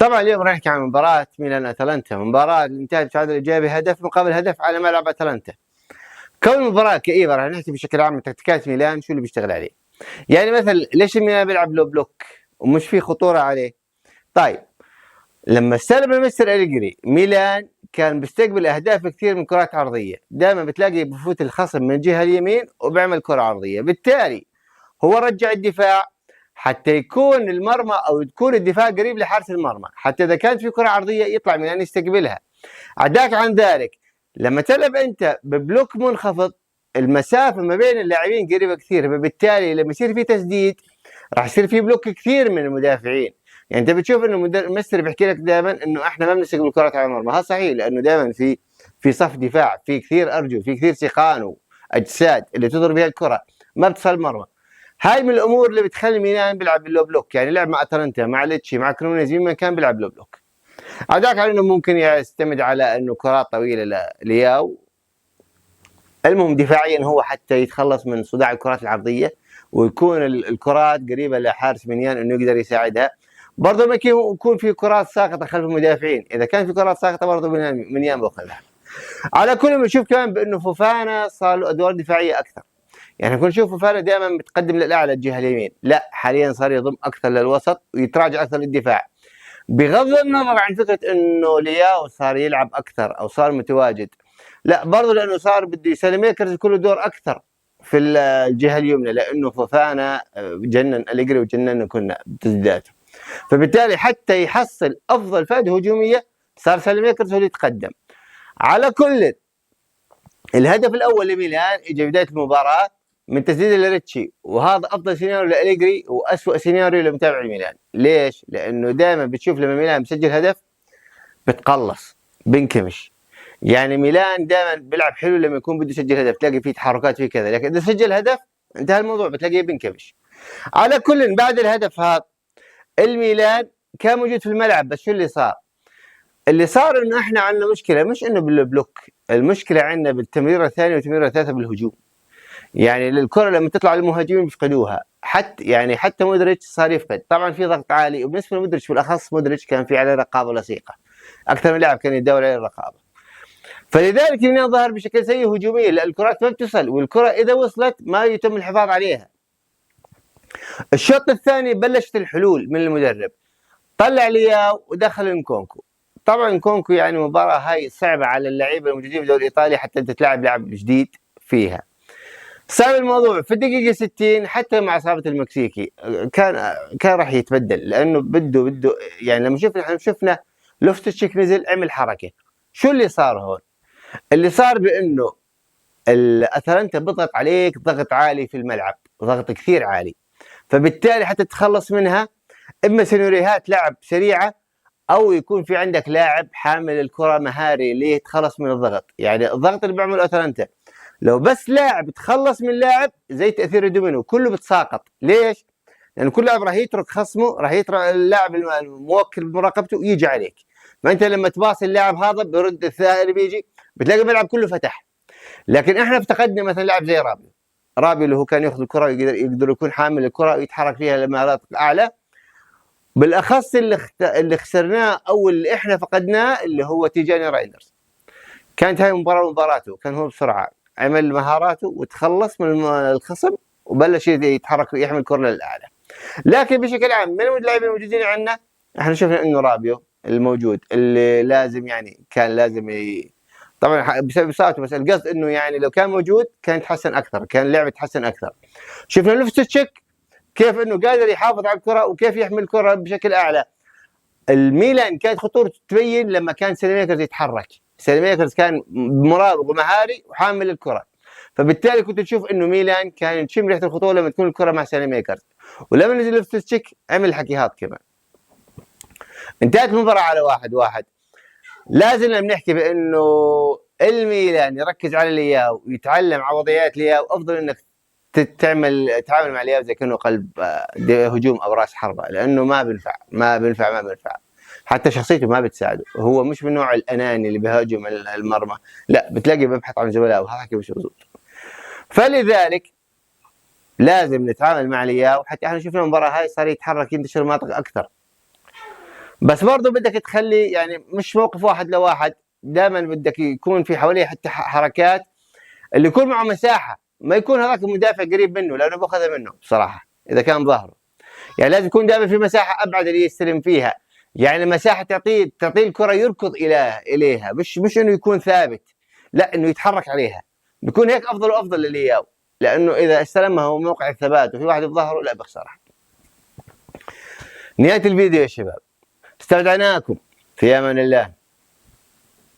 طبعا اليوم راح نحكي عن مباراة ميلان اتلانتا، مباراة انتهت بالتعادل الايجابي هدف مقابل هدف على ملعب اتلانتا. كون المباراة كئيبة راح نحكي بشكل عام عن تكتيكات ميلان شو اللي بيشتغل عليه. يعني مثلا ليش ميلان بيلعب لو بلوك ومش في خطورة عليه؟ طيب لما استلم المستر أليجري ميلان كان بيستقبل اهداف كثير من كرات عرضية، دائما بتلاقي بفوت الخصم من الجهة اليمين وبيعمل كرة عرضية، بالتالي هو رجع الدفاع حتى يكون المرمى او يكون الدفاع قريب لحارس المرمى، حتى اذا كانت في كره عرضيه يطلع ميلان يستقبلها. عداك عن ذلك لما تلعب انت ببلوك منخفض المسافه ما بين اللاعبين قريبه كثير، فبالتالي لما يصير في تسديد راح يصير في بلوك كثير من المدافعين. يعني انت بتشوف انه المستر بيحكي لك دائما انه احنا ما بنستقبل الكرات على المرمى، هذا صحيح لانه دائما في صف دفاع في كثير ارجل، في كثير سيقان واجساد اللي تضرب بها الكره ما بتصل المرمى. هاي من الامور اللي بتخلي ميلان بيلعب باللو بلوك، يعني لعب مع اتلانتا مع ليتشي مع كرونيزي ما كان بيلعب لو بلوك. عداك على انه ممكن يعتمد على انه كرات طويله لياو، المهم دفاعيا هو حتى يتخلص من صداع الكرات العرضيه ويكون الكرات قريبه لحارس ميلان انه يقدر يساعدها. برضه ما يكون في كرات ساقطه خلف المدافعين، اذا كان في كرات ساقطه برضه ميلان بياخذها. على كل بنشوف كمان بانه فوفانا صار له ادوار دفاعيه اكثر، يعني كنا نشوف فوفانا دائما متقدم للاعلى الجهه اليمين، لا حاليا صار يضم اكثر للوسط ويتراجع اكثر للدفاع، بغض النظر عن فكره انه لياو صار يلعب اكثر او صار متواجد، لا برضه لانه صار بده يسلم ميكرز يكون له دور اكثر في الجهه اليمنى، لانه فوفانا جنن أليجري وجنن كنا بتسديداته، فبالتالي حتى يحصل افضل فائده هجوميه صار سالم ميكرز هو اللي يتقدم. على كل الهدف الاول لميلان اجى بدايه المباراه من تسديد لريتشي، وهذا افضل سيناريو لأليجري واسوء سيناريو لمتابع ميلان. ليش؟ لانه دائما بتشوف لما ميلان بسجل هدف بتقلص بنكمش، يعني ميلان دائما بيلعب حلو لما يكون بده يسجل هدف تلاقي فيه تحركات فيه كذا، لكن اذا سجل هدف انتهى الموضوع بتلاقيه بنكمش. على كل بعد الهدف هذا الميلان كان موجود في الملعب، بس شو اللي صار؟ اللي صار انه احنا عندنا مشكله، مش انه بالبلوك، المشكله عندنا بالتمريره الثانيه والتمريره الثالثه بالهجوم. يعني الكره لما تطلع للمهاجمين بيفقدوها، حتى مودريتش صار يفقد، طبعا في ضغط عالي، وبالنسبه لمودريتش بالاخص مودريتش كان في عليه رقابه لصيقه اكثر من لاعب كان يدور عليه الرقابه، فلذلك ميلان ظهر بشكل سيء هجوميا لان الكرات ما بتصل، والكره اذا وصلت ما يتم الحفاظ عليها. الشوط الثاني بلشت الحلول من المدرب، طلع لياو ودخل انكونكو. طبعا انكونكو يعني مباراه هاي صعبه على اللعيبه الموجودين في الدوري الايطالي حتى انت تلعب لاعب جديد فيها. صار الموضوع في الدقيقه 60 حتى مع اصابه المكسيكي كان راح يتبدل، لانه بده يعني لما شفنا لوفتشيك نزل عمل حركه. شو اللي صار هون؟ اللي صار بانه الاتلانتا بضغط عليك ضغط عالي في الملعب، ضغط كثير عالي، فبالتالي حتى تتخلص منها اما سيناريوهات لعب سريعه او يكون في عندك لاعب حامل الكره مهاري اللي يتخلص من الضغط. يعني الضغط اللي بيعمله اتلانتا لو بس لاعب تخلص من لاعب زي تاثير الدومينو كله بتساقط. ليش؟ لان كل لاعب راح يترك خصمه، راح يترك اللاعب الموكل بمراقبته ويجي عليك، فانت لما تباصي اللاعب هذا بيرد الثاني اللي بيجي بتلاقي الملعب كله فتح. لكن احنا افتقدنا مثلا لاعب زي رابيو اللي هو كان ياخذ الكره يقدر يكون حامل الكره ويتحرك فيها لمهارات اعلى. بالاخص اللي خسرناه او اللي احنا فقدناه اللي هو تيجاني رايندرز، كانت هاي مباراته، كان هو بسرعه عمل مهاراته وتخلص من الخصم وبلش يتحرك يحمل كره للاعلى. لكن بشكل عام من اللاعبين الموجودين عندنا احنا شفنا انه رابيو الموجود اللي لازم يعني كان لازم طبعا بسبب اصابته، بس القصد انه يعني لو كان موجود كان يتحسن اكثر، كان اللعب يتحسن اكثر. شفنا لوفتشيك كيف انه قادر يحافظ على الكره وكيف يحمل الكره بشكل اعلى. الميلان كانت خطورته تبين لما كان سيليميكرز يتحرك، سيليميكرز كان مراوغ ومهاري وحامل الكره، فبالتالي كنت تشوف انه ميلان كان تشم ريحه الخطوره لما تكون الكره مع سيليميكرز. ولما نزل لوفتشيك عمل حكيهات كمان. انتهت المباراه على 1-1. لازم بنحكي بانه الميلان يركز على لياو ويتعلم عوضيات لياو، افضل انك تتعامل مع لياو زي كانه قلب هجوم او راس حربه، لانه ما بينفع حتى شخصيته ما بتساعده، هو مش من النوع الاناني اللي بيهاجم المرمى، لا بتلاقي بيبحث عن زملائه وهذا حكي مش مضبوط. فلذلك لازم نتعامل مع لياو، حتى احنا شفنا المباراه هاي صار يتحرك ينتشر المناطق اكثر. بس برضه بدك تخلي يعني مش موقف واحد لواحد، دائما بدك يكون في حواليه حتى حركات اللي يكون معه مساحه، ما يكون هذاك المدافع قريب منه لانه باخذها منه بصراحه اذا كان ظهره. يعني لازم يكون دائما في مساحه ابعد اللي يستلم فيها، يعني مساحه تعطيه الكره يركض اليها، مش انه يكون ثابت، لا انه يتحرك عليها، بيكون هيك افضل وافضل للياو، لانه اذا استلمها وموقع الثبات وفي واحد بظهره لا بخسرها. نهايه الفيديو يا شباب، استودعناكم في امان الله.